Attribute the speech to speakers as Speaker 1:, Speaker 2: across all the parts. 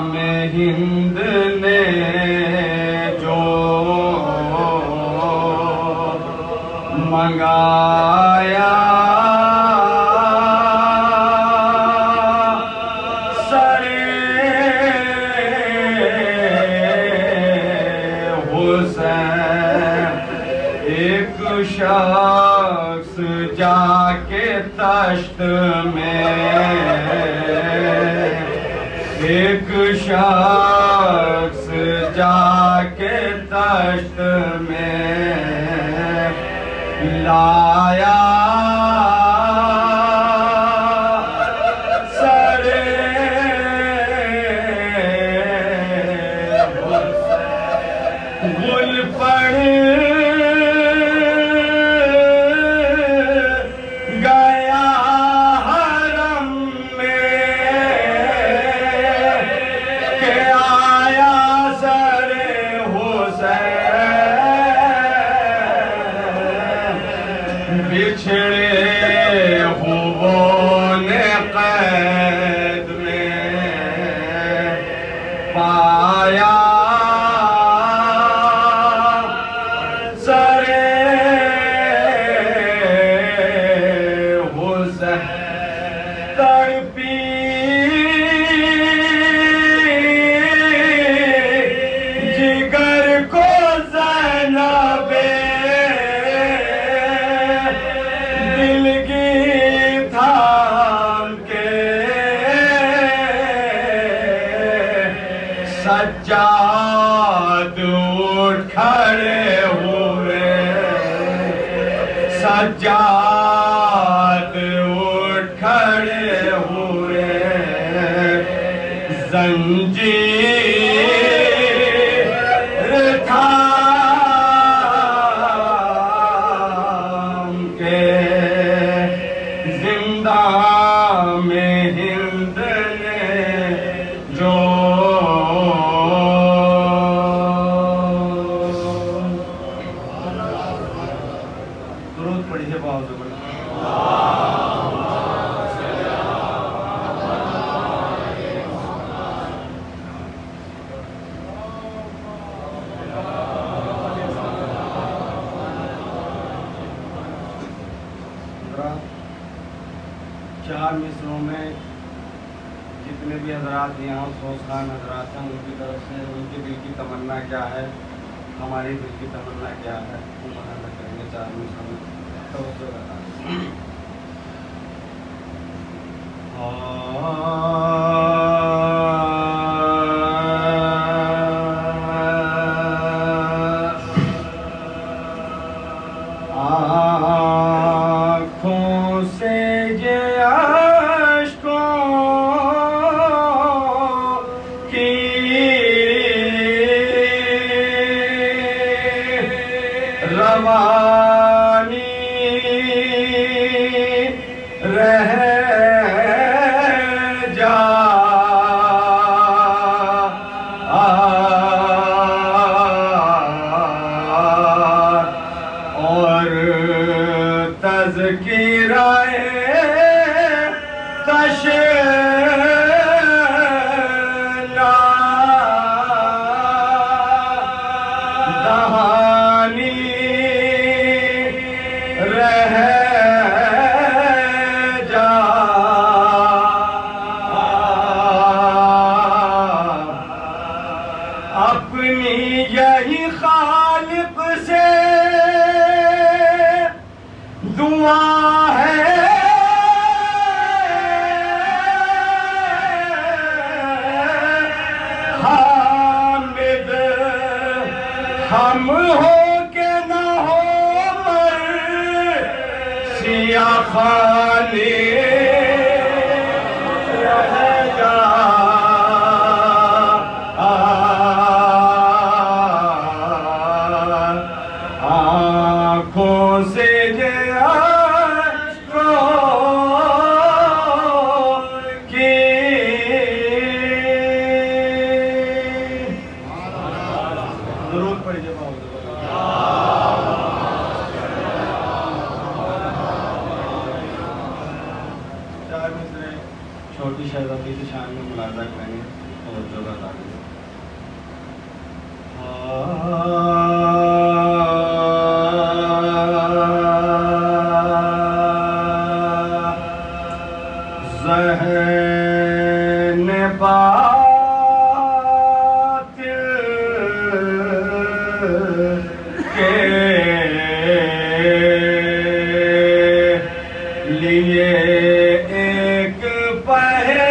Speaker 1: میں ہند نے جو منگایا شخص جا کے تشت میں ایک شخص جا کے تشت میں لایا گل پڑ بچھڑے خوبوں نے قید میں پایا سر حسین تڑپی جگر کو زینب سجاد اٹھ کھڑے ہوئے سجاد اٹھ کھڑے ہوئے زنجیر تھام کے زنداں میں ہند نے جو چار مصروں میں جتنے بھی حضرات یہاں سوز خان حضرات ہیں ان کی طرف سے ان کے دل کی تمنا کیا ہے ہماری دل کی تمنا کیا ہے وہ بیان کریں گے چار مصروں میں توجہ بتا آنکھوں سے روانی رہ جا اور تذکرہ اپنی یہی خالق سے دعا ہے حامد ہم ہو کہ نہ ہو مرثیہ خالی شان میں ملاحظہ کریں گے توجہ کا تعلق ذہن باطل کے لیے ایک پہیلی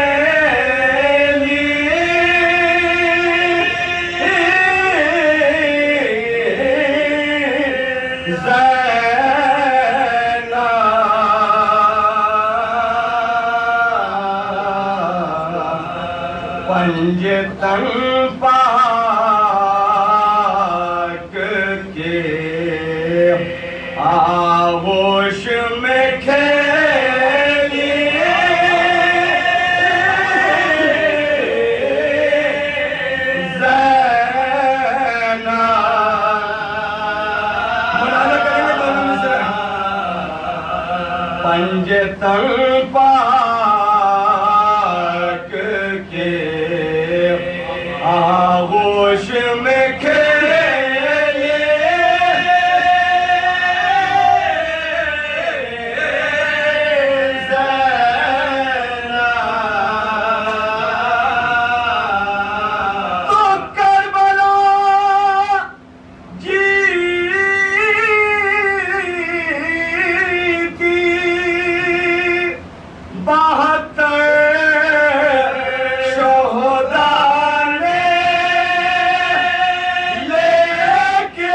Speaker 1: پنجتن پاک کے آغوش میں کھیلی زینب ملاحظہ کریں گے دونوں میں سے پنجتن پاک کے آغوش میں کھیلی زینب تو کربلا جیتی 72 شہداء نے لے کے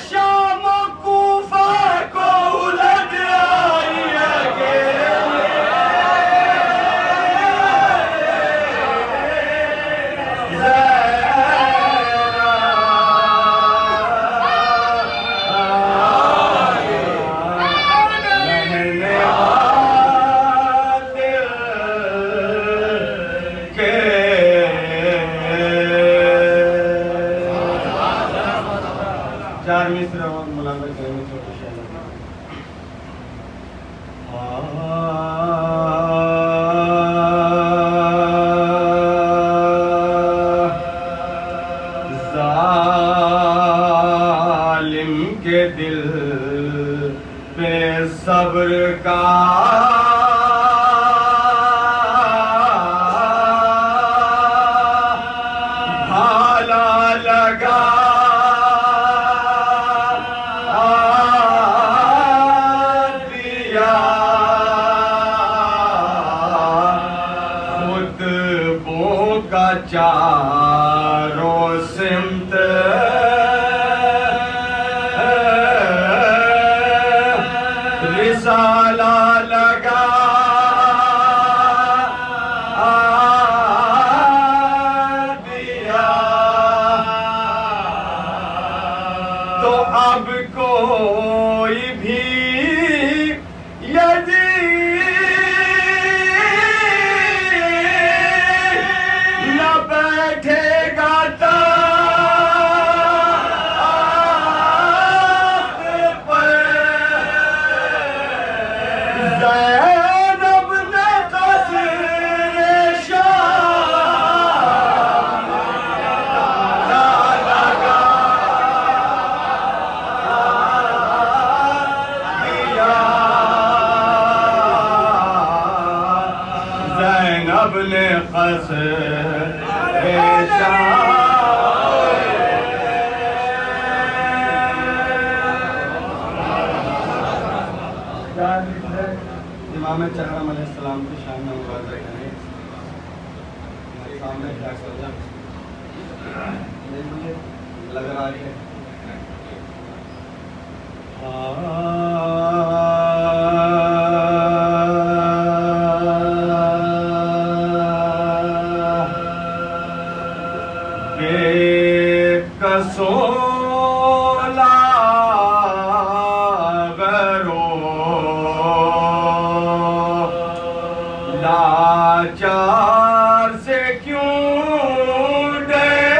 Speaker 1: شام و کوفہ کو الٹ آئی چار مصرع ملاحظہ کریں گے چھوٹے شہر ظالم کے دل پہ صبر کا بھالا لگا کا چاروں سمت رسالہ لگا دیا تو اب کوئی بھی یدی بیٹھے گا تاخت پر زینب نے قصر شام لگا دیا زینب نے قصر امام چہرم علیہ السلام کی شان میں مواضع کریں سامنے کیا کر جائیں دیکھئے لگ رہا ہے سولا غرو لاچار سے کیوں ڈرتا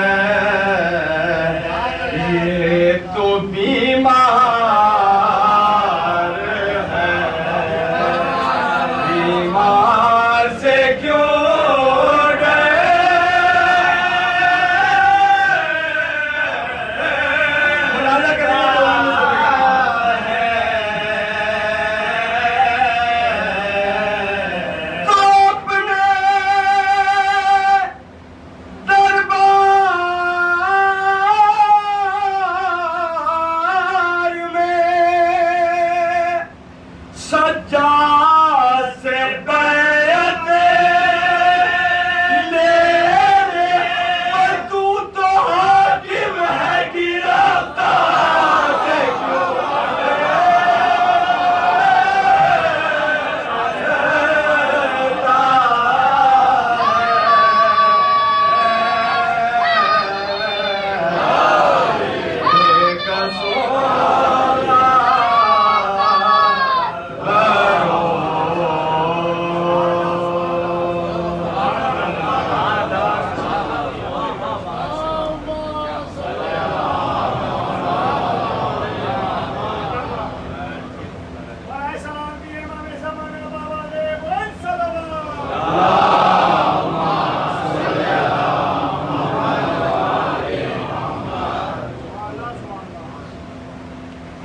Speaker 1: ہے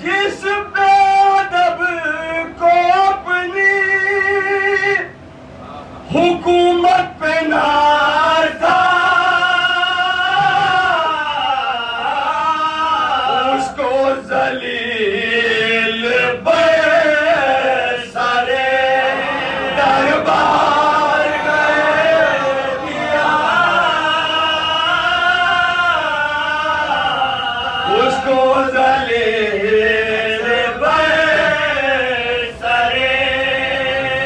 Speaker 1: جس بے ادب کو اپنی حکومت پہ ناز تھا اس کو ذلیل بے سارے دربار گئے دیا اس کو ذلیل بے سارے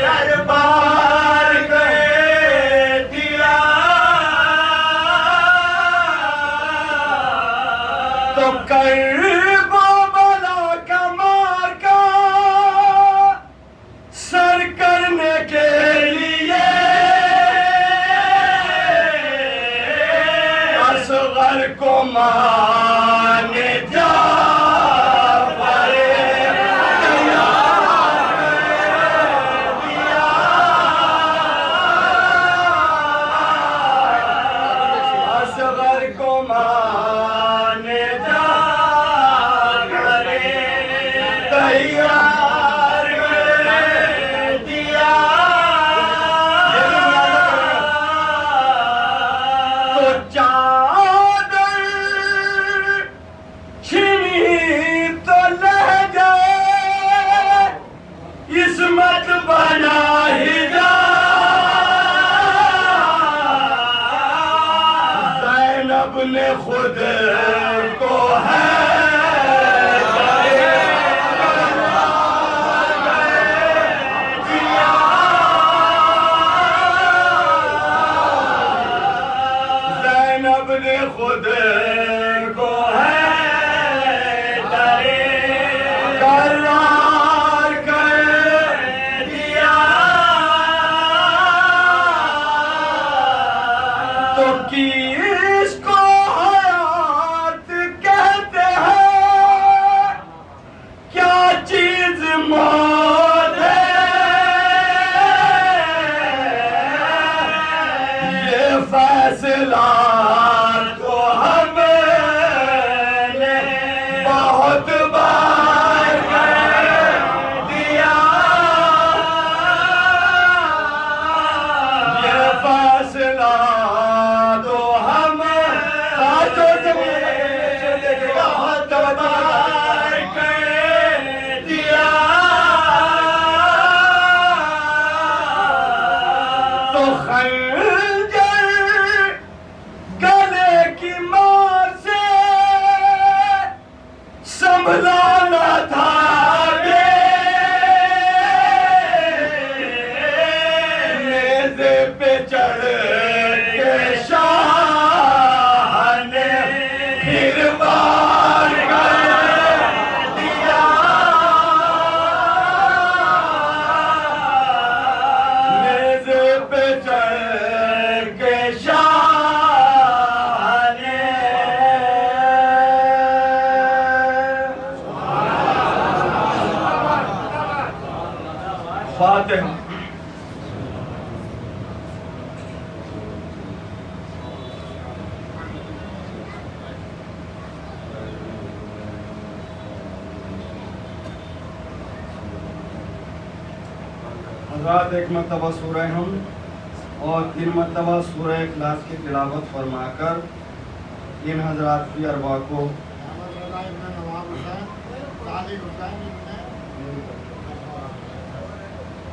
Speaker 1: دربار گئے دیا تو کربلا کا مارکا سر کرنے کے لیے اصغر کو مانے جعفر اصغر کو مانے جعفر تیار دیا تو چادر چھنی تو لہ گئے عصمت بنا حجاب زینب نے خود کو ہے زینب نے خود کو ہے قرار کر دیا تو کس کو حیات کہتے ہیں کیا چیز موت ہے یہ فیصلہ تو ہم نے بہت بار کر دیا یہ فیصلہ تو ہم بہت بار کر دیا تو خنجر گلے کی مار سے سنبھلانا تھا نیزے پہ چڑھ کے شاہ نے پھر بار کر دیا نیزے پہ چڑھ کے شاہ نے فاتحہ حضرات ایک مرتبہ سورہ ہم اور 3 مرتبہ سورہ اخلاص کی تلاوت فرما کر ان حضرات کی ارواح کو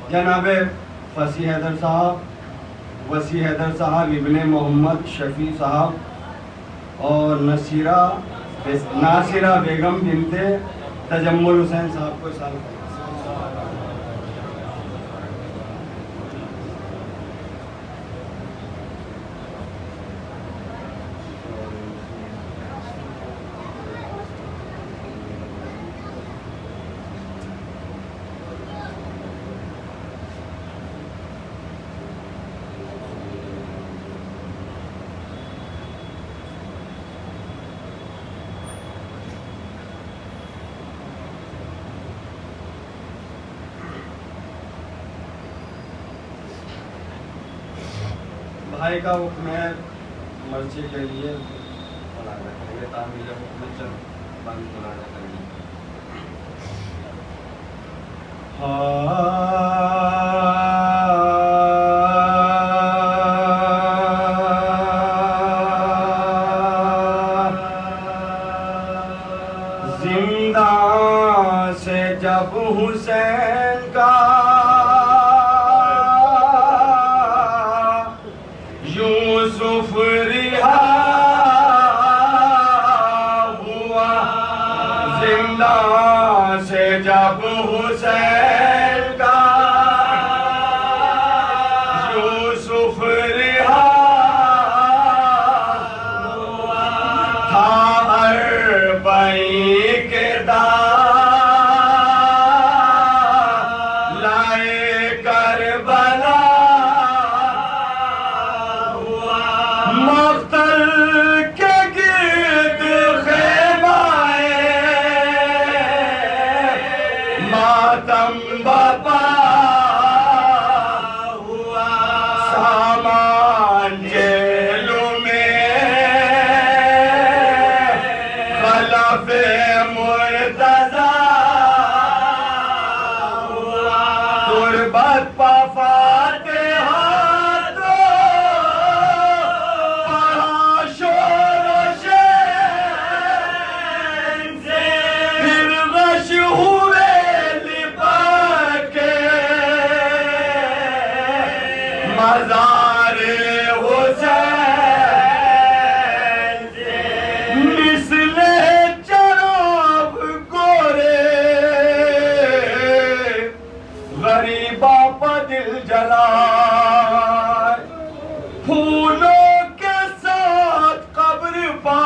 Speaker 1: جناب فصیح حیدر صاحب، وسیع حیدر صاحب، ابن محمد شفیع صاحب اور ناصرہ بیگم بنت تجمل حسین صاحب کو سال بھائی کا حکم ہے مرچی کے لیے تعمیل حکم چند بند بلانا کریں گے. زندان سے جب حسین کا یوسف رہا ہوا، زندان سے جب حسین کا یوسف رہا ہوا، تھا اربعین کے دار لائے کربلا ہوا، مقتل کے گرد خیمہ ماتم بپا ہوا، سامان جیلوں میں خلف مرتضی ہوا، تربت پا فاتحہ تو پڑھا شور و شین سے، پھر غش ہوئے لپٹ کے مزار حسین سے، مثل چراغ گورے غریبا پا دل جلائے، پھولوں کے ساتھ قبر پا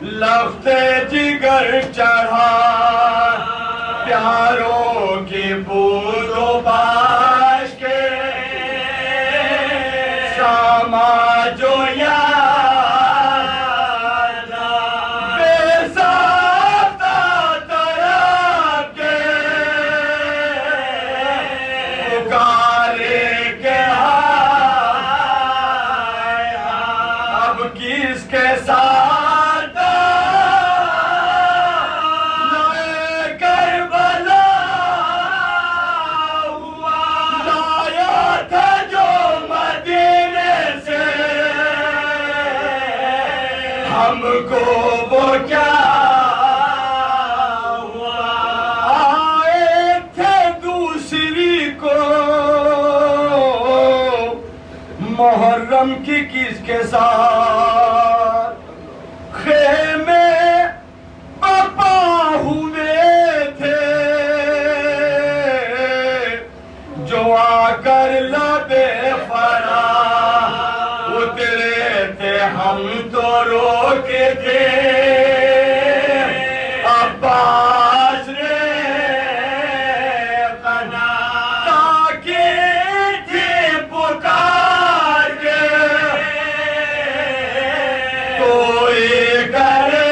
Speaker 1: لخت جگر چڑھا، پیاروں کی بود و باش کے ساما جو یاد بے ساختہ طرف کے پکارے کے ہائے اب کس کے ساتھ لائے کربلا ہوا، لایا تھا جو مدینے سے ہم کو وہ کیا ہوا، آئے تھے دوسری کو محرم کی کس کے ساتھ خیمے بپا ہوئے تھے، جو آ کر لبے فرا اترے تھے، ہم تو روکے تھے، عباس نے قنا تاکی تھی پکار کے، کوئی کرے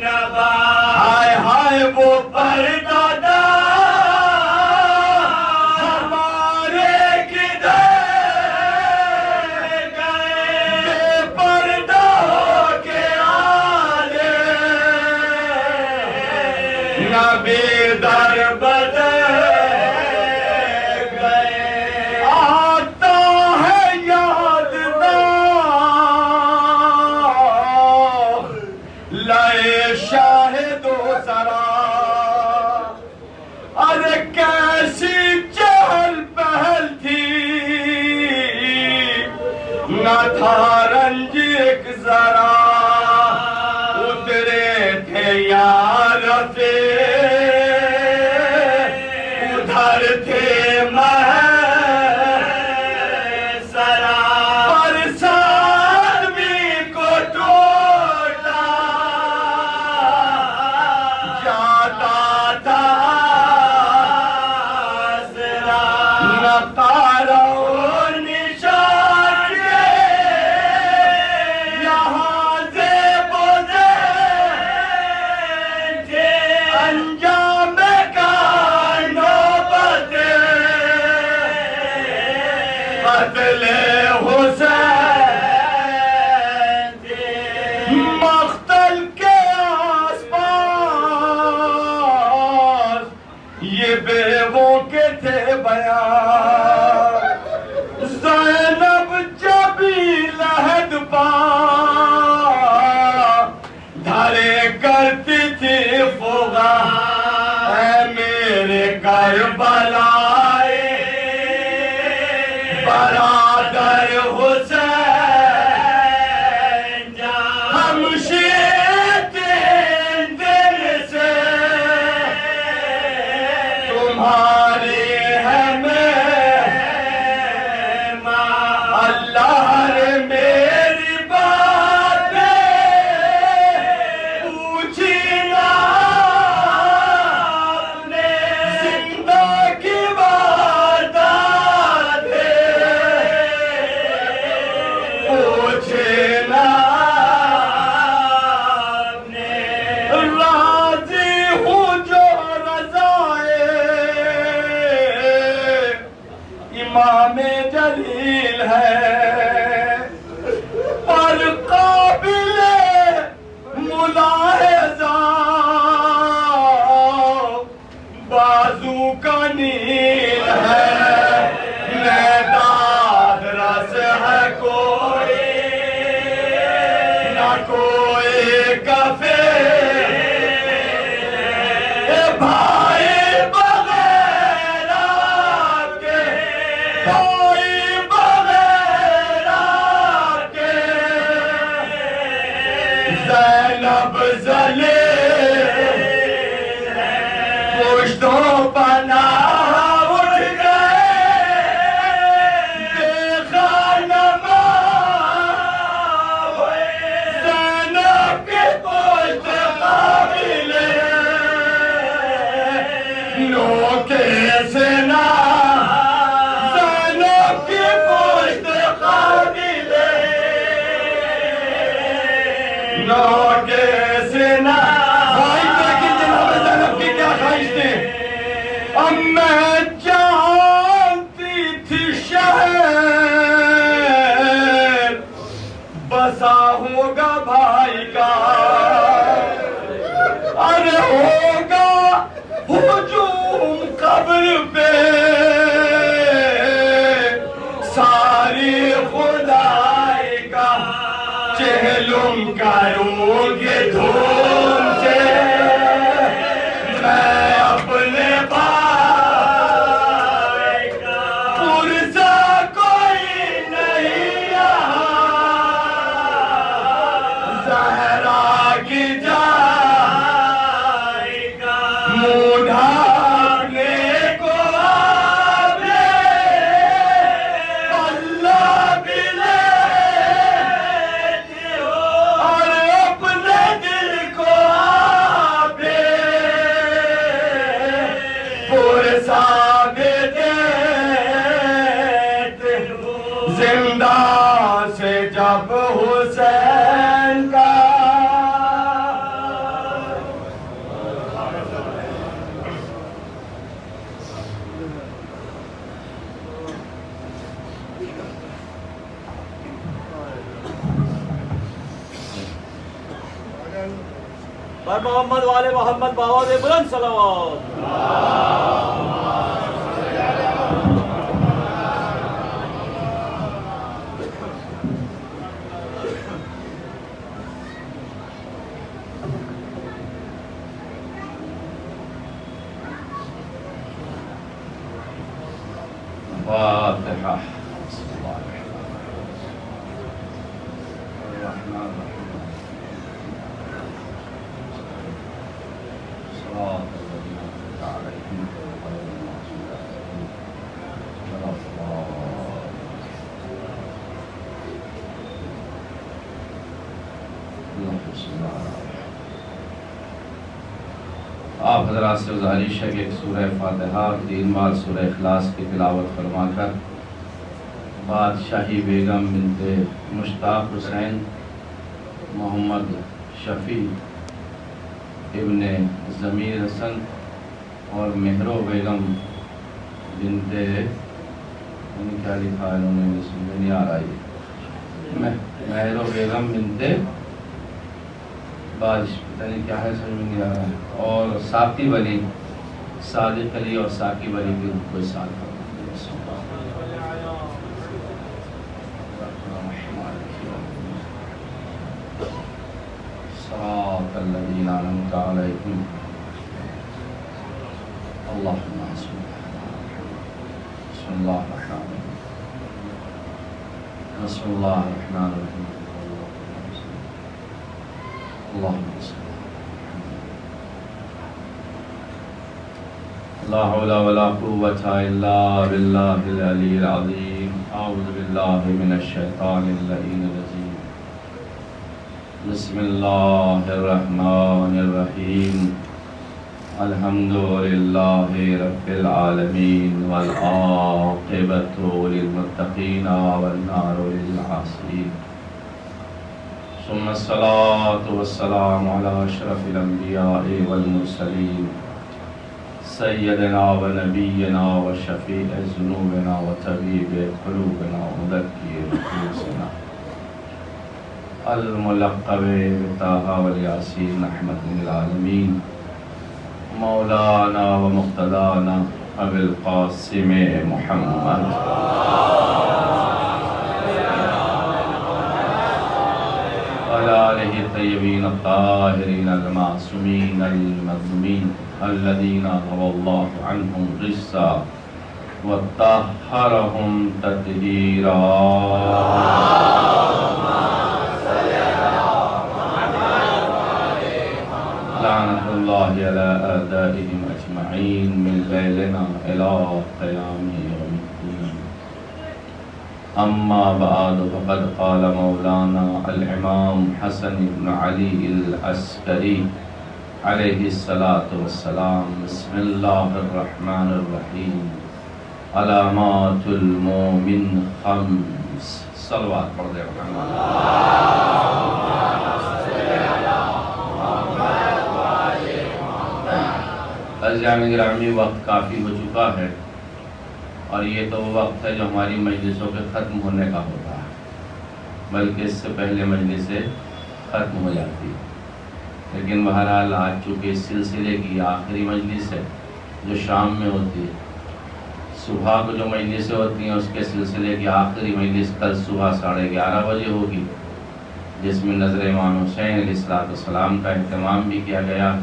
Speaker 1: نبا، ہائے ہائے وہ پردادا ہمارے کدھر گئے، بے پردہ ہو کے آلے نبی در بدر گئے، آتا ہے یاد لائے شاہد و سرا، ارے کیسی چہل پہل تھی، نہ تھا رنج ایک ذرا، اترے تھے یار رفے ادھر تھے محسرا، پرسان بھی کو ٹوٹا جاتا تھا آسرا، نہ تارا و نشان کے یہاں سے بزے تھے، ارے کرتی تھی فغا اے میرے کربلائے برادر حسین ہم شیتے دل سے تمہاری ہے اللہ نے میری باتیں پوچھی نا اپنے زندہ کی باتیں پوچھے نا اپنے راضی ہوں جو رضائے امام جلیل ہے پر قابل ملاحظہ بازو کا نیل ہے میدان رس ہے کوئی نہ کوئی کفے بھائی بغیر آپ کے کوئی بغیر آپ کے زینب ذلیل پشتوں پناہ اٹھ گئے دیکھا نماز زینب کے پشت قابل نوکے سے نہ زینب کی پشت قابل نوکے سے نہ خواہش دیکھی جناب زینب کی کیا خواہش تھی اب میں جانتی تھی شہر بسا ہوگا بھائی کا ارے ہوگا ہجوم قبر پہ ساری خدائی کا چہلم کروں گے دھوم سے میں اپنے بھائی کا پرزا کوئی نہیں یہاں زہرا کی جائے گا منہ ڈھانپنے کو آپ نے اللہ بھی لیتے ہو اور اپنے دل کو آپ پرسا بھی دیتے ہو زندہ سے جب حسین کا
Speaker 2: بر محمد والے محمد باوا دے بلند صلوات
Speaker 1: فاتحة آپ حضرات سے گزارش ہے کہ ایک سورہ فاتحہ 3 بار سورہ اخلاص کی تلاوت فرما کر بادشاہی بیگم بنت مشتاق حسین محمد شفیع ابن ضمیر حسن اور مہرو بیگم بنت کیا لکھا ہے انہوں نے سمجھ نہیں آ رہا ہے مہرو بیگم بنت بارش پتہ نہیں کیا ہے سمجھ میں نہیں آ رہا ہے اور ثاقب علی صادق علی اور ثاقب علی کی کوئی ساتھ صراط
Speaker 3: الذين أنعمت عليهم اللهم صل بسم الله الرحمن الرحيم بسم الله الرحمن الرحيم اللهم صل لا حول ولا قوة إلا بالله العلي العظيم أعوذ بالله من الشيطان اللعين الرجيم بسم الله الرحمن الرحيم الحمد لله رب العالمين والعاقبة للمتقين والنار للعاصين ثم الصلاة والسلام على أشرف الأنبياء والمرسلين سيدنا ونبينا وشفيع ذنوبنا وطبيب قلوبنا ومذكر نفوسنا الملقب بطه والياسين رحمة للعالمين مولانا ومقتدانا أبي القاسم محمد وعلى آله الطيبين الطاهرين المعصومين المظلومين الذين روى الله عنهم رجسا وطهرهم تطهيرا لعنة الله على أعدائهم أجمعين من ليلنا إلى قيام يوم الدين أما بعد فقد قال مولانا الإمام حسن بن علي العسكري عليه الصلاة والسلام بسم الله الرحمن الرحيم علامات المؤمن خمس صلوات پڑھ دے محمد عزیزان گرامی وقت کافی ہو چکا ہے اور یہ تو وہ وقت ہے جو ہماری مجلسوں کے ختم ہونے کا ہوتا ہے بلکہ اس سے پہلے مجلسیں ختم ہو جاتی ہیں لیکن بہرحال آج چونکہ اس سلسلے کی آخری مجلس ہے جو شام میں ہوتی ہے صبح کو جو مجلسیں ہوتی ہیں اس کے سلسلے کی آخری مجلس کل صبح 11:30 بجے ہوگی جس میں نظر امام حسین علیہ السلام کا اہتمام بھی کیا گیا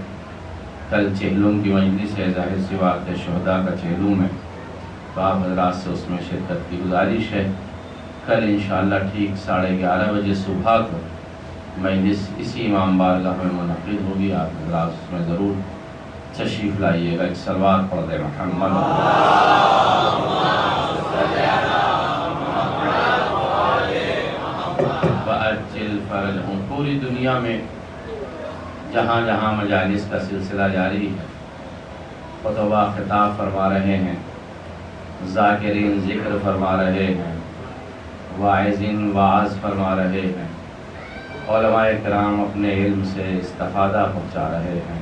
Speaker 3: کل چہلم کی مجلس ہے ظاہر سی بات ہے شہداء کا چہلم ہے تو آپ حضرات سے اس میں شرکت کی گزارش ہے کل انشاءاللہ ٹھیک 11:30 بجے صبح کو مجلس اسی امام بارگاہ میں منعقد ہوگی آپ حضرات اس میں ضرور تشریف لائیے گا ایک صلوات پڑھ دے محمد وَأَجِّلْ فَرَجَهُمْ پوری دنیا میں جہاں جہاں مجالس کا سلسلہ جاری ہے خطبہ خطاب فرما رہے ہیں ذاکرین ذکر فرما رہے ہیں واعظین واعظ فرما رہے ہیں علماء کرام اپنے علم سے استفادہ پہنچا رہے ہیں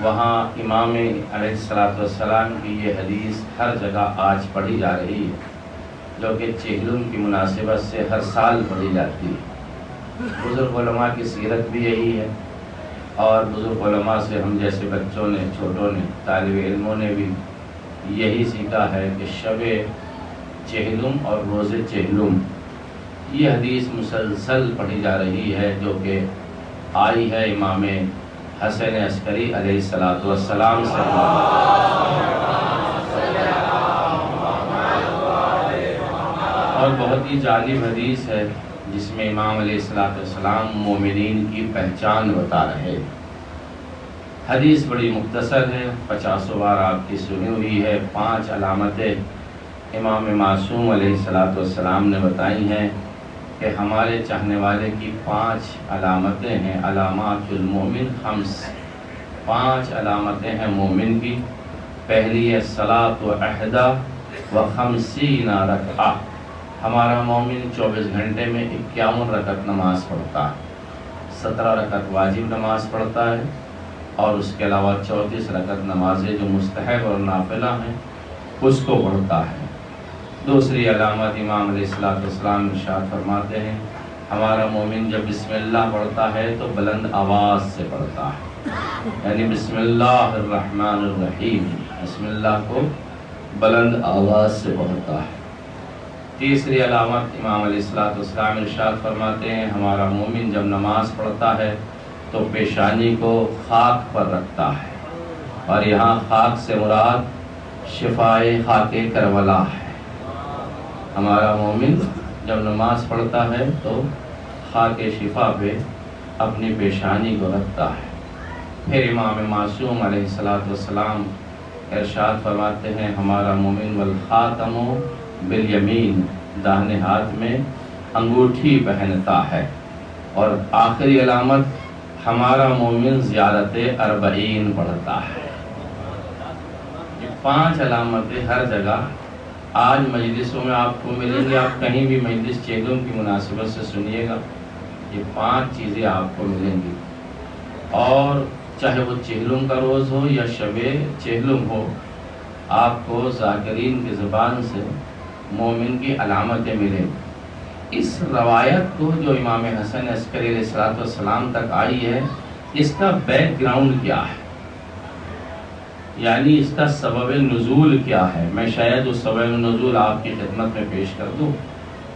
Speaker 3: وہاں امام علیہ السلام کی یہ حدیث ہر جگہ آج پڑھی جا رہی ہے جو کہ چہلم کی مناسبت سے ہر سال پڑھی جاتی ہے بزرگ علماء کی سیرت بھی یہی ہے اور بزرگ علماء سے ہم جیسے بچوں نے چھوٹوں نے طالب علموں نے بھی یہی سیکھا ہے کہ شب چہلم اور روز چہلم یہ حدیث مسلسل پڑھی جا رہی ہے جو کہ آئی ہے امام حسن عسکری علیہ السلام سے اور بہت ہی جالب حدیث ہے جس میں امام علیہ السلام مومنین کی پہچان بتا رہے ہیں حدیث بڑی مختصر ہے 50 بار آپ کی سنی ہوئی ہے 5 علامتیں امام معصوم علیہ السلام نے بتائی ہیں کہ ہمارے چاہنے والے کی 5 علامتیں ہیں علامات المومن خمس 5 علامتیں ہیں مومن کی پہلی ہے صلاۃ و احدہ و 50 رکعہ ہمارا مومن 24 گھنٹے میں 51 رکعت نماز پڑھتا ہے 17 رکعت واجب نماز پڑھتا ہے اور اس کے علاوہ 34 رکعت نمازیں جو مستحب اور نافلہ ہیں اس کو پڑھتا ہے دوسری علامت امام علیہ السلام ارشاد فرماتے ہیں ہمارا مومن جب بسم اللہ پڑھتا ہے تو بلند آواز سے پڑھتا ہے یعنی بسم اللہ الرحمن الرحیم بسم اللہ کو بلند آواز سے پڑھتا ہے تیسری علامت امام علیہ السلام ارشاد فرماتے ہیں ہمارا مومن جب نماز پڑھتا ہے تو پیشانی کو خاک پر رکھتا ہے، اور یہاں خاک سے مراد شفائے خاک کربلا ہے۔ ہمارا مومن جب نماز پڑھتا ہے تو خاک شفا پہ اپنی پیشانی کو رکھتا ہے۔ پھر امام معصوم علیہ السلام ارشاد فرماتے ہیں ہمارا مومن والخاتم بالیمین، داہنے ہاتھ میں انگوٹھی پہنتا ہے۔ اور آخری علامت ہمارا مومن زیارت اربعین پڑھتا ہے۔ یہ 5 علامتیں ہر جگہ آج مجلسوں میں آپ کو ملیں گی، آپ کہیں بھی مجلس چہلم کی مناسبت سے سنیے گا، یہ 5 چیزیں آپ کو ملیں گی۔ اور چاہے وہ چہلم کا روز ہو یا شب چہلم ہو، آپ کو ذاکرین کی زبان سے مومن کی علامتیں ملیں گی۔ اس روایت کو جو امام حسن عسکری علیہ السلام تک آئی ہے، اس کا بیک گراؤنڈ کیا ہے، یعنی اس کا سبب نزول کیا ہے، میں شاید اس سبب نزول آپ کی خدمت میں پیش کر دوں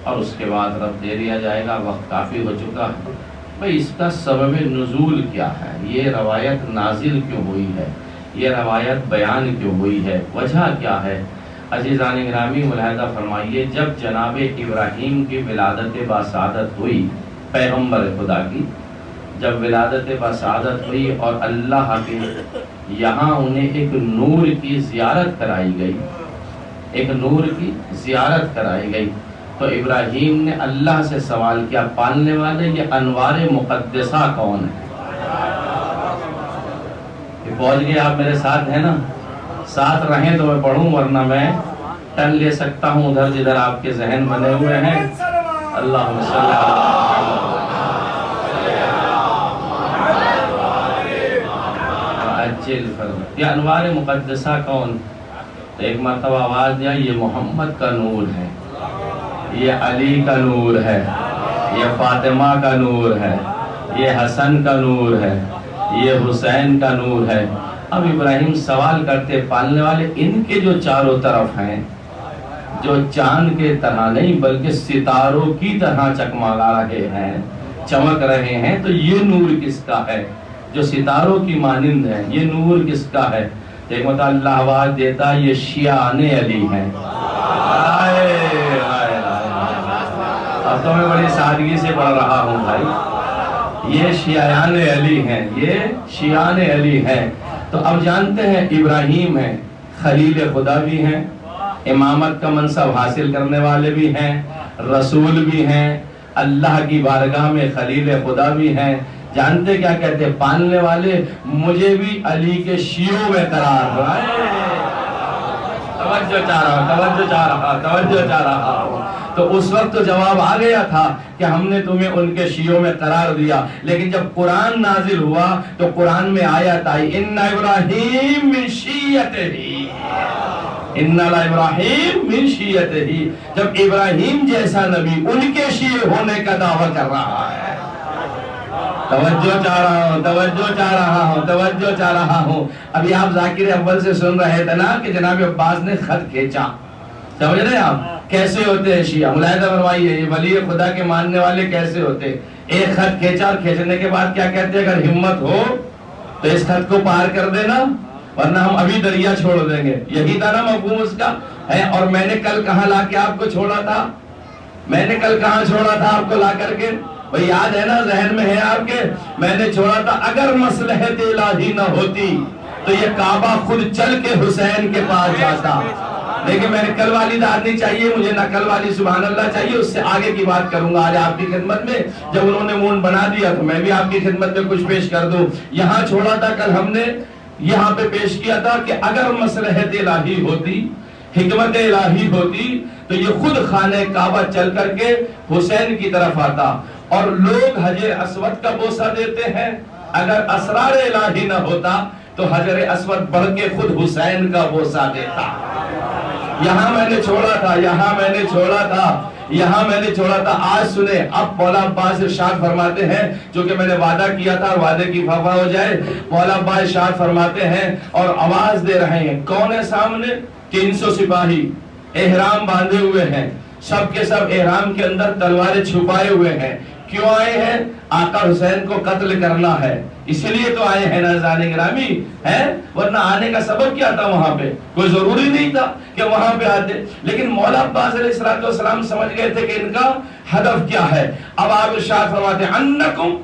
Speaker 3: اور اس کے بعد رب دے دیا جائے گا، وقت کافی ہو چکا ہے۔ بھئی اس کا سبب نزول کیا ہے، یہ روایت نازل کیوں ہوئی ہے، یہ روایت بیان کیوں ہوئی ہے، وجہ کیا ہے؟ عزیزان گرامی ملاحظہ فرمائیے، جب جناب ابراہیم کی ولادت باسعادت ہوئی، پیغمبر خدا کی جب ولادت باسعادت ہوئی اور اللہ کے یہاں انہیں ایک نور کی زیارت کرائی گئی، ایک نور کی زیارت کرائی گئی، تو ابراہیم نے اللہ سے سوال کیا، پالنے والے یہ انوار مقدسہ کون ہے؟ یہ پہنچ گئے آپ میرے ساتھ ہیں نا؟ ساتھ رہیں تو میں پڑھوں، ورنہ میں ٹن لے سکتا ہوں ادھر جدھر آپ کے ذہن بنے ہوئے ہیں۔ اللہم صلی اللہ علیہ وسلم۔ یہ انوار مقدسہ کون؟ تو ایک مرتبہ آواز دیا، یہ محمد کا نور ہے، یہ علی کا نور ہے، یہ فاطمہ کا نور ہے، یہ حسن کا نور ہے، یہ حسین کا نور ہے۔ اب ابراہیم سوال کرتے، پالنے والے ان کے جو چاروں طرف ہیں، جو چاند کے طرح نہیں بلکہ ستاروں کی طرح چکمگا رہے ہیں، چمک رہے ہیں، تو یہ نور کس کا ہے جو ستاروں کی مانند ہے؟ یہ نور کس کا ہے؟ ایک مرتبہ اللہ آواز دیتا، یہ شیعان علی ہیں۔ اب تو میں بڑی سادگی سے پڑھ رہا ہوں بھائی، یہ شیعان علی ہیں، یہ شیعان علی ہیں۔ تو اب جانتے ہیں ابراہیم ہیں، خلیل خدا بھی ہیں، امامت کا منصب حاصل کرنے والے بھی ہیں، رسول بھی ہیں، اللہ کی بارگاہ میں خلیل خدا بھی ہیں۔ جانتے کیا کہتے ہیں؟ پالنے والے مجھے بھی علی کے شیعوں میں قرار دو۔ توجہ چاہ رہا ہوں۔ تو اس وقت تو جواب آ گیا تھا کہ ہم نے تمہیں ان کے شیعوں میں قرار دیا، لیکن جب قرآن نازل ہوا تو قرآن میں آیت آئی، ان ابراہیم من شیعتہ، ان ابراہیم من شیعتہ، جب ابراہیم جیسا نبی ان کے شیعہ ہونے کا دعویٰ کر رہا ہے۔ توجہ چاہ رہا ہوں۔ ابھی آپ ذاکر اول سے سن رہے تھے نا کہ جناب عباس نے خط کھینچا، سمجھ رہے ہیں آپ کیسے ہوتے ہیں شیعہ؟ ملاحظہ فرمائیے، یہ ولی خدا کے ماننے والے کیسے ہوتے؟ ایک خط کھینچا اور کھینچنے کے بعد کیا کہتے ہیں؟ اگر ہمت ہو تو اس خط کو پار کر دینا، ورنہ ہم ابھی دریا چھوڑ دیں گے۔ یہی تھا نا مفہوم اس کا ہے۔ اور میں نے کل کہاں لا کے آپ کو چھوڑا تھا؟ میں نے کل کہاں چھوڑا تھا آپ کو لا کر کے؟ بھئی یاد ہے نا، ذہن میں ہے آپ کے؟ میں نے چھوڑا تھا، اگر مصلحت الہی نہ ہوتی تو یہ کعبہ خود چل کے حسین کے پاس جاتا۔ لیکن میں نے کل والی داد نہیں چاہیے مجھے، نہ کل والی سبحان اللہ چاہیے، اس سے آگے کی بات کروں گا آج آپ کی خدمت میں۔ جب انہوں نے مون بنا دیا تو میں بھی آپ کی خدمت میں کچھ پیش کر دوں۔ یہاں چھوڑا تھا کل ہم نے، یہاں پہ پیش کیا تھا کہ اگر مصلحت الہی ہوتی، حکمت الہی ہوتی تو یہ خود خانہ کعبہ چل کر کے حسین کی طرف آتا، اور لوگ حجر اسود کا بوسہ دیتے ہیں۔ اگر اسرار الہی نہ ہوتا تو حجر اسود بڑھ کے خود حسین کا بوسہ دیتا۔ یہاں میں نے چھوڑا تھا۔ آج سنیں، اب مولا عباس ارشاد فرماتے ہیں، جو کہ میں نے وعدہ کیا تھا اور وعدے کی وفا ہو جائے، مولا عباس ارشاد فرماتے ہیں اور آواز دے رہے ہیں، کون ہے سامنے؟ 300 سپاہی احرام باندھے ہوئے ہیں، سب کے سب احرام کے اندر تلواریں چھپائے ہوئے ہیں، کیوں آئے ہیں؟ آقا حسین کو قتل کرنا ہے، اس لیے تو آئے ہیں ناظرین گرامی، ہیں؟ ورنہ آنے کا سبب کیا تھا؟ وہاں پہ کوئی ضروری نہیں تھا کہ وہاں پہ آتے، لیکن مولا عباس علیہ السلام سمجھ گئے تھے کہ ان کا ہدف کیا ہے۔ اب آپ ارشاد فرماتے ہیں انکم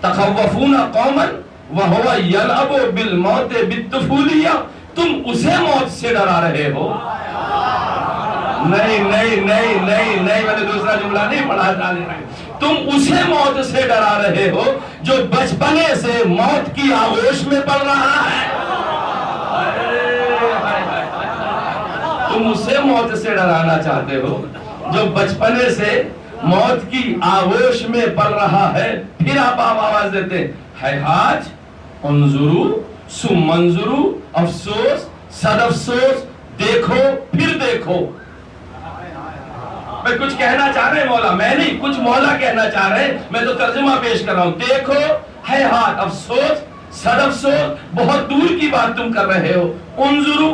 Speaker 3: تخوفون قوما وہو یلعب بالموت بالطفولیہ، تم اسے موت سے ڈرا رہے ہو۔ نہیں نہیں نہیں نہیں نہیں، میں نے دوسرا جملہ نہیں پڑھا تھا، تم اسے موت سے ڈرا رہے ہو جو بچپنے سے موت کی آغوش میں پڑ رہا ہے۔ تم اسے موت سے ڈرانا چاہتے ہو جو بچپنے سے موت کی آغوش میں پڑ رہا ہے۔ پھر آپ آواز دیتے ہیہاج انظرو ثم انظرو، افسوس صد افسوس، دیکھو پھر دیکھو۔ میں کچھ کہنا چاہ رہے ہیں مولا، میں نہیں، کچھ مولا کہنا چاہ رہے ہیں، میں تو ترجمہ پیش کر رہا ہوں۔ دیکھو ہیہاج، افسوس صد افسوس، بہت دور کی بات تم کر رہے ہو۔ انظرو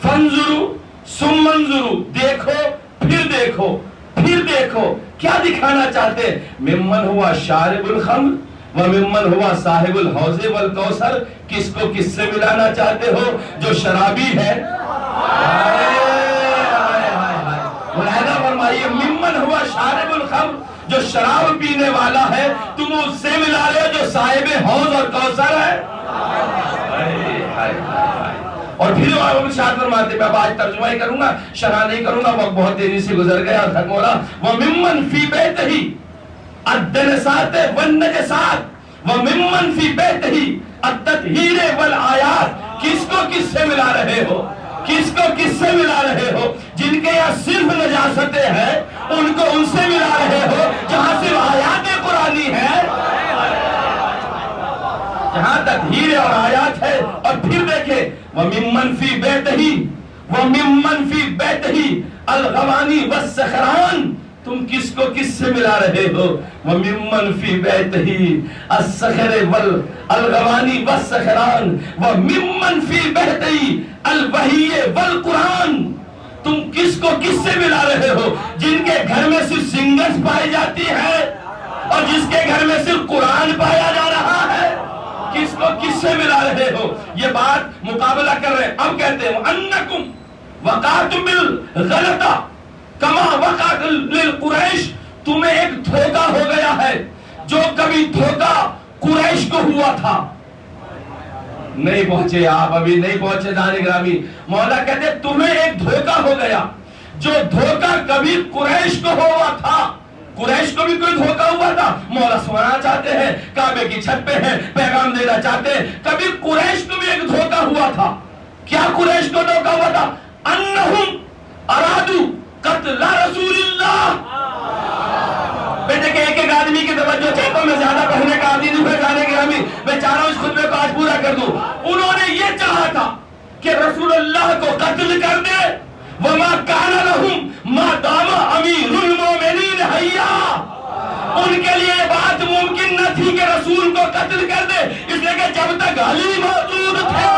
Speaker 3: فانظرو ثم انظرو، دیکھو پھر دیکھو پھر دیکھو۔ کیا دکھانا چاہتے ہیں؟ ممن ہوا شارب الخمر وممن ہوا صاحب الحوض والکوثر، کس کو کس سے ملانا چاہتے ہو؟ جو شرابی ہے، ملاحظہ فرمائیے، ممن ہوا شارب الخمر، جو شراب پینے والا ہے، تم اس سے ملا رہے ہو جو صاحب حوض اور کوثر ہے۔ اور پھر ارشاد فرماتے، میں آج ترجمہ ہی کروں گا، شرح نہیں کروں گا، وقت بہت تیزی سے گزر گیا۔ مولا وممن فی بیتہ الدنسات والنجسات وممن فی بیتہ التطہیر والآیات، کس کو کس سے ملا رہے ہو؟ کس کو کس سے ملا رہے ہو؟ جن کے یہاں صرف نجاستیں ہیں ان کو ان سے ملا رہے ہو جہاں صرف آیات قرآنی ہے، جہاں تطہیر اور آیات ہے۔ اور پھر دیکھیں وَمِمَّنْ فِي بَيْتِهِ وَمِمَّنْ فِي بَيْتِهِ الْغَوَانِي وَالسَّخْرَانِ، تم کس کو کس سے ملا رہے ہو؟ وَمِمَّنْ فِي بَيْتِهِ السَّخْرِ وَالْغَوَانِي وَالسَّخْرَانِ وَمِمَّنْ فِي بَيْتِهِ الْوَحِيِّ وَالْقُرْآنِ، تم کس کو کس سے ملا رہے ہو؟ جن کے گھر میں صرف سنگرز پائی جاتی ہے اور جس کے گھر میں صرف قرآن پایا جا رہا ہے، کس کو کس سے ملا رہے ہو؟ یہ بات مقابلہ کر رہے ہیں۔ اب کہتے ہیں وَأَنَّكُمْ وَقَعْتُمْ بِالْغَلَطَةِ كَمَا وَقَعَ لِلْقُرَيْشِ، تمہیں ایک دھوکہ ہو گیا ہے جو کبھی دھوکہ قریش کو ہوا تھا۔ نہیں پہنچے آپ، ابھی نہیں پہنچے دانی گرامی۔ مولا کہتے ہیں تمہیں ایک دھوکہ ہو گیا جو دھوکہ کبھی قریش کو ہوا تھا۔ قریش کو بھی کوئی دھوکہ ہوا تھا، مولا سنانا چاہتے ہیں، کعبے کی چھت پہ ہیں، پیغام دینا چاہتے ہیں، کبھی قریش کو بھی ایک دھوکہ ہوا تھا۔ کیا قریش کو دھوکہ ہوا تھا؟ انہم ارادو قتل رسول اللہ۔ بیٹے کہ ایک ایک آدمی کی توجہ چاہتا ہوں، میں زیادہ پڑھنے کا عادی نہیں ہوئے جانے گرامی، میں چاہ رہا ہوں اس خطبے کو آج پورا کر دوں۔ انہوں نے یہ چاہا تھا کہ رسول اللہ کو قتل کر دے، وَمَا كَانَ لَهُمْ مَا دَامَ أَمِيرُ الْمُؤْمِنِينَ حَيًّا، ان کے لیے یہ بات ممکن نہ تھی کہ رسول کو قتل کر دے، اس لیے کہ جب تک علی موجود تھے۔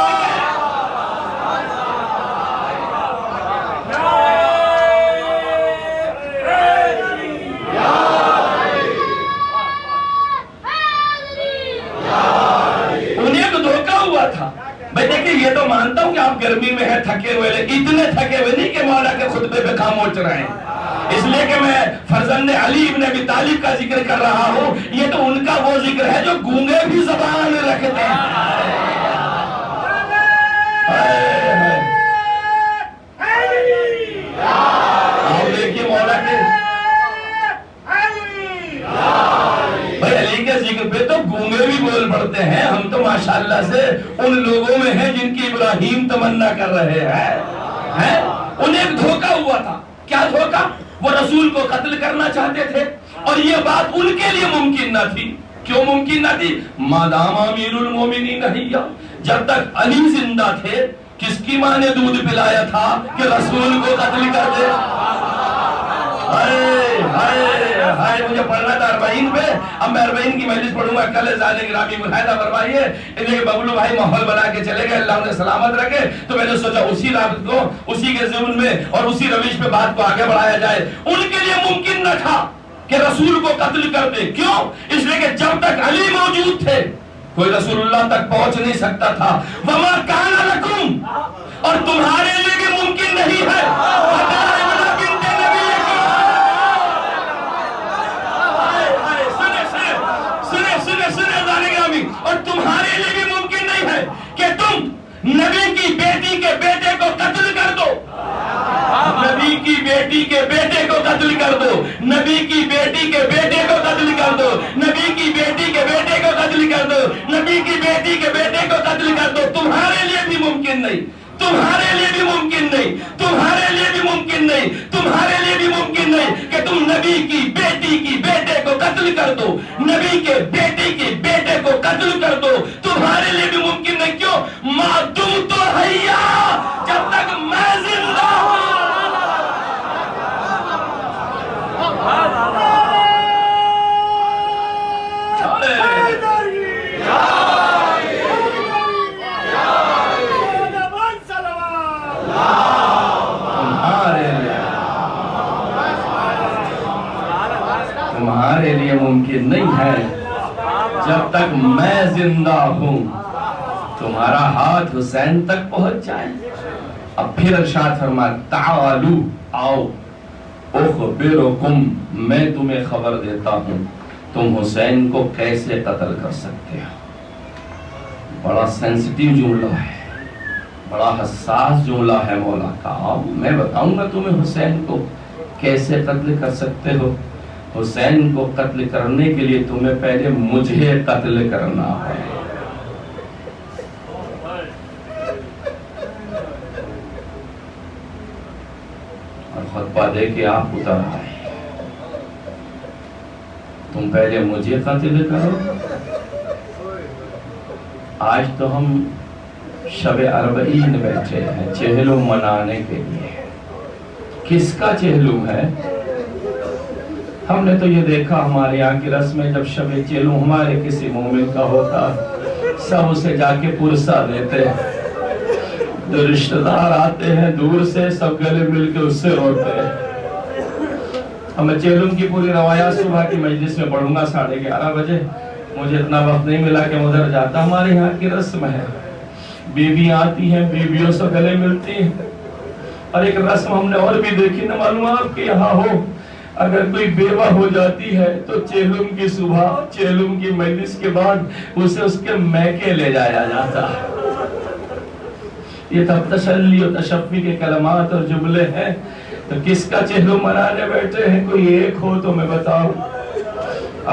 Speaker 3: میں دیکھیں یہ تو مانتا ہوں کہ آپ گرمی میں ہیں، تھکے ہوئے، اتنے تھکے ہوئے نہیں کہ مولا کے خطبے پہ خاموش رہیں، اس لیے کہ میں فرزند علی ابن ابی طالب کا ذکر کر رہا ہوں۔ یہ تو ان کا وہ ذکر ہے جو گونگے بھی زبان رکھتے ہیں۔ آپ دیکھیے مولا کے بھائی علی کے ذکر پہ تو گونگے بھی بول پڑتے ہیں، ہم تو ماشاءاللہ سے ان لوگوں میں ہیں جن کی ابراہیم تمنا کر رہے ہیں۔ انہیں ایک دھوکہ ہوا تھا۔ کیا دھوکہ؟ وہ رسول کو قتل کرنا چاہتے تھے اور یہ بات ان کے لیے ممکن نہ تھی۔ کیوں ممکن نہ تھی؟ مادام امیر المومنین حیا، جب تک علی زندہ تھے کس کی ماں نے دودھ پلایا تھا کہ رسول کو قتل کر دے؟ ہائے مجھے پڑھنا تھا 40 پہ، اب میں 40 کی مجلس پڑھوں گا کل زانے گرامی مشاہدہ فرمائیے۔ انہیں کہ ببلو بھائی ماحول بنا کے چلے گئے، اللہ انہیں سلامت رکھے، تو میں نے سوچا اسی رابط کو اسی کے ضمن میں اور اسی روش پہ بات کو آگے بڑھایا جائے۔ ان کے لیے ممکن نہ تھا کہ رسول کو قتل کر دے. کیوں؟ اس لیے کہ جب تک علی موجود تھے کوئی رسول اللہ تک پہنچ نہیں سکتا تھا. وما کان لکم، اور تمہارے لیے بھی ممکن نہیں ہے اور تمہارے لیے بھی ممکن نہیں ہے کہ تم نبی کی بیٹی کے بیٹے کو قتل کر دو. نبی کی بیٹی کے بیٹے کو قتل کر دو. نبی کی بیٹی کے بیٹے کو قتل کر دو. نبی کی بیٹی کے بیٹے کو قتل کر دو. نبی کی بیٹی کے بیٹے کو قتل کر دو. تمہارے لیے بھی ممکن نہیں. تمہارے لیے بھی ممکن نہیں. تمہارے لیے بھی ممکن نہیں. تمہارے لیے بھی ممکن نہیں کہ تم نبی کی بیٹی کی بیٹے کو قتل کر دو. نبی کے بیٹے کے بیٹے کو قتل کر دو. تمہارے لیے بھی ممکن نہیں. کیوں؟ ما دمت حیا، جب تک میں زندہ ہوں. تمہارے لیے ممکن نہیں ہے جب تک میں زندہ ہوں. تمہارا ہاتھ حسین تک پہنچ جائے. اب پھر ارشاد فرمایا تعالو، آؤ، اخبرکم، میں تمہیں خبر دیتا ہوں تم حسین کو کیسے قتل کر سکتے ہو. بڑا سینسٹیو جملہ ہے، بڑا حساس جملہ ہے مولا کا. آؤ میں بتاؤں گا تمہیں حسین کو کیسے قتل کر سکتے ہو. حسین کو قتل کرنے کے لیے تمہیں پہلے مجھے قتل کرنا ہے. اور خطبہ دے کے آپ اتر آئے. تم پہلے مجھے قتل کرو. آج تو ہم شب اربعین بیٹھے ہیں چہلم منانے کے لیے. کس کا چہلم ہے؟ ہم نے تو یہ دیکھا ہمارے یہاں کی رسم میں جب شب چہلم ہمارے کسی مومن کا ہوتا سب اسے جا کے پرسا دیتے. جو رشتہ دار آتے ہیں دور سے سب گلے مل کے اس سے روتے ہیں. ہمیں چہلم کی پوری روایات صبح کی مجلس میں پڑھوں گا 11:30 بجے. مجھے اتنا وقت نہیں ملا کہ ادھر جاتا. ہمارے یہاں کی رسم ہے بیویاں آتی ہیں بیویوں سے گلے ملتی ہیں. اور ایک رسم ہم نے اور بھی دیکھی، نہ معلوم آپ کے یہاں ہو، اگر کوئی بیوہ ہو جاتی ہے تو چہلم کی صبح چہلم کی مجلس کے بعد اسے اس کے میکے لے جایا جاتا. یہ تب تشلی و تشفی کے کلمات اور جملے ہیں. تو کس کا چہلم منانے بیٹھے ہیں؟ کوئی ایک ہو تو میں بتاؤں.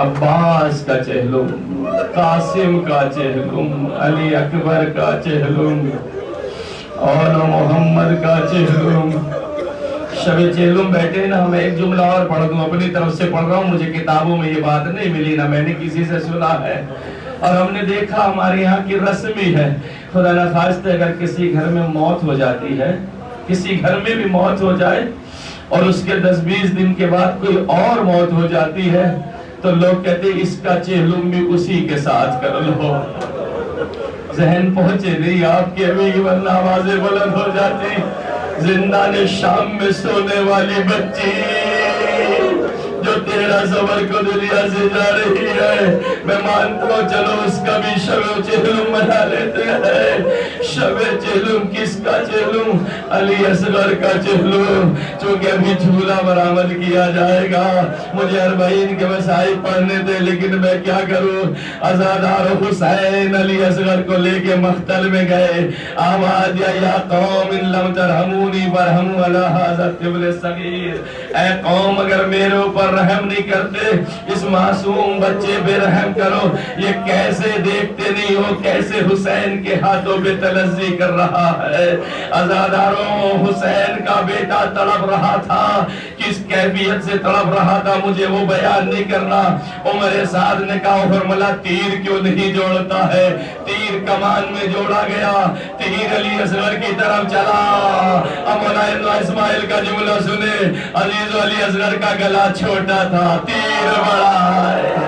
Speaker 3: عباس کا چہلم، قاسم کا چہلم، علی اکبر کا چہلم، اور محمد کا چہلم. شب چہلم بیٹھے نا. ہمیں ایک جملہ اور پڑھ دوں، اپنی طرف سے پڑھ رہا ہوں، مجھے کتابوں میں یہ بات نہیں ملی نہ میں نے کسی سے سنا ہے. اور ہم نے دیکھا ہمارے یہاں کی رسم ہی ہے. خدا نخواستہ اگر کسی گھر میں موت ہو جاتی ہے، کسی گھر میں بھی موت ہو جائے اور اس کے 10-20 دن کے بعد کوئی اور موت ہو جاتی ہے تو لوگ کہتے ہیں اس کا چہلم بھی اسی کے ساتھ کر لو. ذہن پہنچے نہیں آپ کے ابھی ورنہ آوازیں بلند ہو جاتی. زندان شام میں سونے والی بچی جو 13 صبر کو دنیا سے جا رہی ہے، میں مانتا ہوں چلو اس کا بھی شب چہلم منا لیتے ہیں. شب چہلم کس کا چہلم؟ علی اصغر کا چہلم. چونکہ ابھی جھولا برآمد کیا جائے گا. مجھے 40 کے مسائل پڑھنے دے لیکن میں کیا کروں. عزادار حسین علی اصغر کو لے کے مختل میں گئے. آواز یا قوم ان لم ترحمونی برحموا علی ھذا الطفل الصغیر. اے قوم اگر میرے اوپر رحم نہیں کرتے اس معصوم بچے پہ رحم کرو. یہ کیسے دیکھتے نہیں ہو کیسے حسین کے ہاتھوں پہ تلذی کر رہا ہے. عزاداروں حسین کا بیٹا تڑپ رہا تھا. کس کیفیت سے تڑپ رہا تھا مجھے وہ بیان نہیں کرنا. عمر سعد نے کہا فرمایا تیر کیوں نہیں جوڑتا ہے؟ تیر کمان میں جوڑا گیا. تیر علی اصغر کی طرف چلا. اب مولانا اسماعیل کا جملہ سنے. عزیز علی اصغر کا گلا چھوٹا تھا تیر بڑا ہے.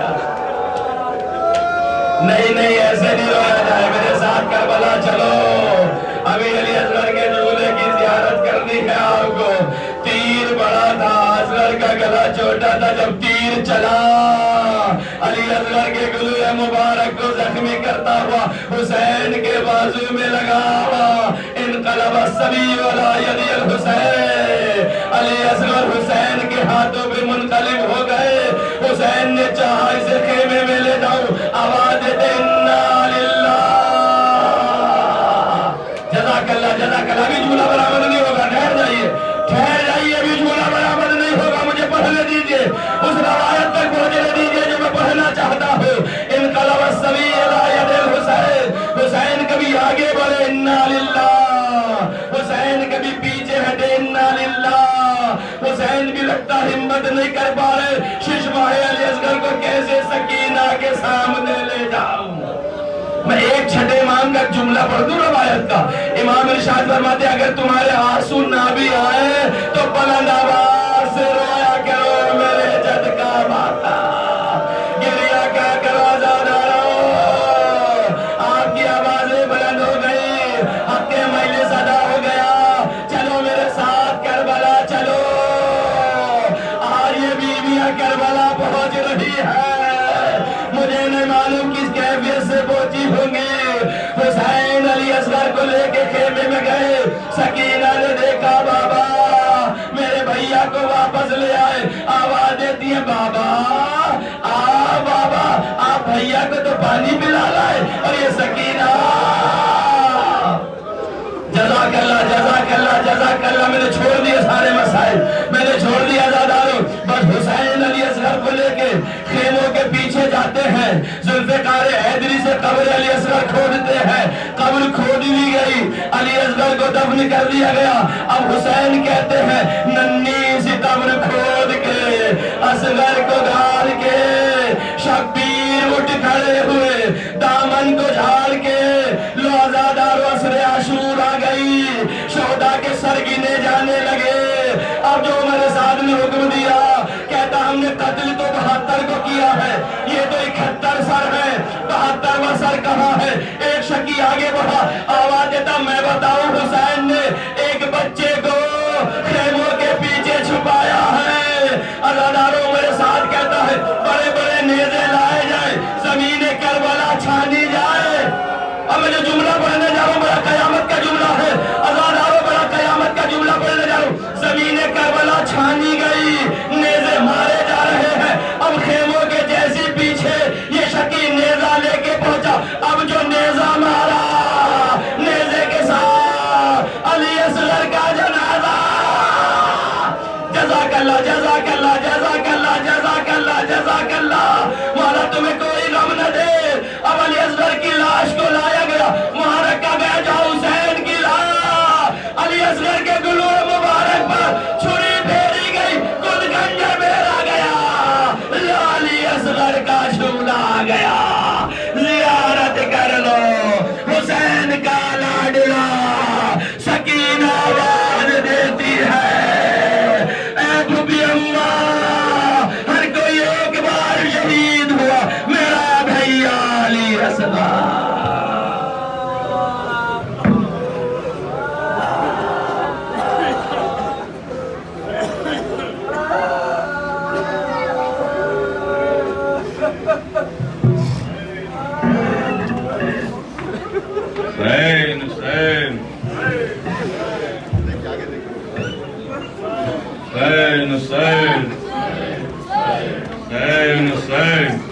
Speaker 3: نہیں ایسے نہیں رویا جائے. میرے ساتھ کربلا چلو. ابھی علی اصغر کے جھولے کی زیارت کرنی ہے آپ کو. تیر بڑا تھا اصغر کا گلا چھوٹا رہا تھا جب تیر چلا علی اصغر کے گلوئے مبارک کو زخمی کرتا ہوا حسین کے بازو میں لگا انقلب الصبی علی ید الحسین علی اصغر حسین کے ہاتھوں پہ منقلب ہو گئے حسین نے چاہا اسے خیمے میں لے جاؤں آواز دیتے انا للہ جزاک اللہ ابھی جھولا برآمد نہیں ہوگا ٹھہر جائیے ابھی جھولا برآمد نہیں ہوگا مجھے پڑھنے دیجئے اس روایت تک پہنچنے دیجئے جو میں پڑھنا چاہتا ہوں انقلب الصبی علی ید الحسین حسین کبھی آگے بڑھے انا للہ حسین کبھی پیچھے ہٹے انا للہ حسین بھی لگتا ہمت نہیں کر پا رہے ششماہ علی اصغر کو کیسے سکینہ کے سامنے لے جاؤں میں ایک چھٹے امام کا جملہ پڑھ دوں روایت کا امام ارشاد فرماتے اگر تمہارے آنسو نہ بھی آئے تو بلند آواز سے رویا کرو میرے جد کا ماتا گریا کیا کرو آزادارو آپ کی آوازیں بلند ہو گئی حق کے مجلس ادا ہو گیا چلو میرے ساتھ کربلا چلو آج یہ بیویاں کربلا پہنچ رہی ہے مجھے نہیں معلوم کس کیفیت سے پہنچی ہوں گی حسین علی اصغر کو لے کے خیمے میں گئے سکینہ نے دیکھا بابا میرے بھیا کو واپس لے آئے آواز دیتی ہے بابا آپ بھیا کو تو پانی پلا لائے اور یہ سکینہ جزاک اللہ میں نے چھوڑ دیے سارے مسائل میں نے چھوڑ دیا آزادارو بس حسین علی اصغر کو لے کے خیموں کے پیچھے جاتے ہیں ذوالفقار حیدری سے قبر علی اصغر کھودتے ہیں قبر کھود لی گئی علی اصغر کو دفن کر دیا گیا اب حسین کہتے ہیں ننھی سی قبر کھود کے اصغر کو گھال کے شبیر اٹھ کھڑے ہوئے دامن کو جھاڑ کے لو آزادارو عصر عاشور آ گئی شہداء کے سر گنے جانے لگے اب جو عمر سعد نے حکم دیا کہتا ہم نے قتل تو 72 کو کیا ہے یہ تو 71 سر ہے 72واں سر کہاں ہے ایک شکی آگے بڑھا آواز دیتا میں بتاؤں حسین نے ایک بچے کو خیموں کے پیچھے چھپایا ہے آزاداروں میرے ساتھ کہتا ہے بڑے بڑے نیزے لائے جائیں زمین کربلا چھانی جائے اب میں جو جملہ پڑھنے جا رہا ہوں بڑا قیامت کا جملہ ہے آزادارو بڑا قیامت کا جملہ پڑھنے جا رہا ہوں زمین کربلا چھانی گئی نیزے مارے جا رہے ہیں اب خیموں کے جیسی پیچھے یہ شکی نیزہ لے کے پہنچا اب جو نیزہ مارا نیزے کے ساتھ علی اصغر کا جنازہ جزاک اللہ مولا تمہیں کوئی غم نہ دے اب علی اصغر کی لاش کو لایا گیا وہاں رکھا گیا جہاں حسین کی لاش علی اصغر کے گلوئے مبارک پر چھری پھیری گئی خود گنجر پھیرا گیا علی اصغر کا جھولا آ گیا زیارت کر لو حسین کا لاڈلا سکینہ آواز دیتی ہے اے بھوپی اماں ہر کوئی ایک بار شہید ہوا میرا بھیا علی اصغر حسین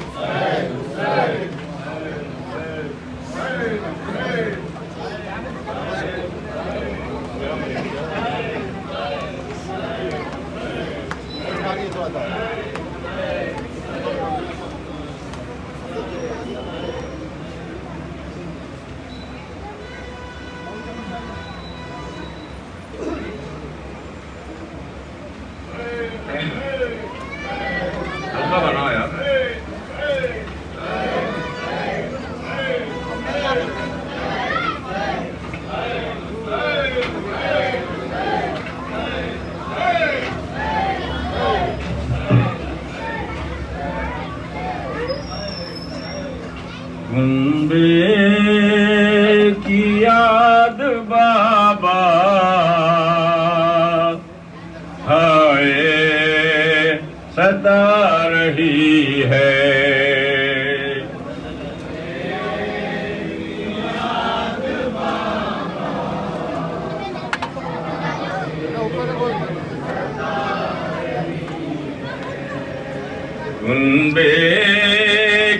Speaker 4: کنبے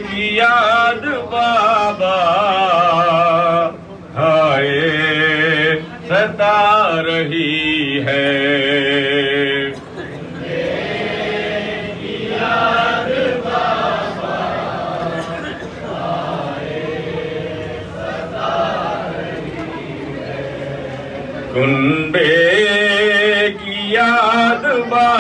Speaker 4: کی یاد بابا ہائے ستا رہی ہے. کنبے کی یاد بابا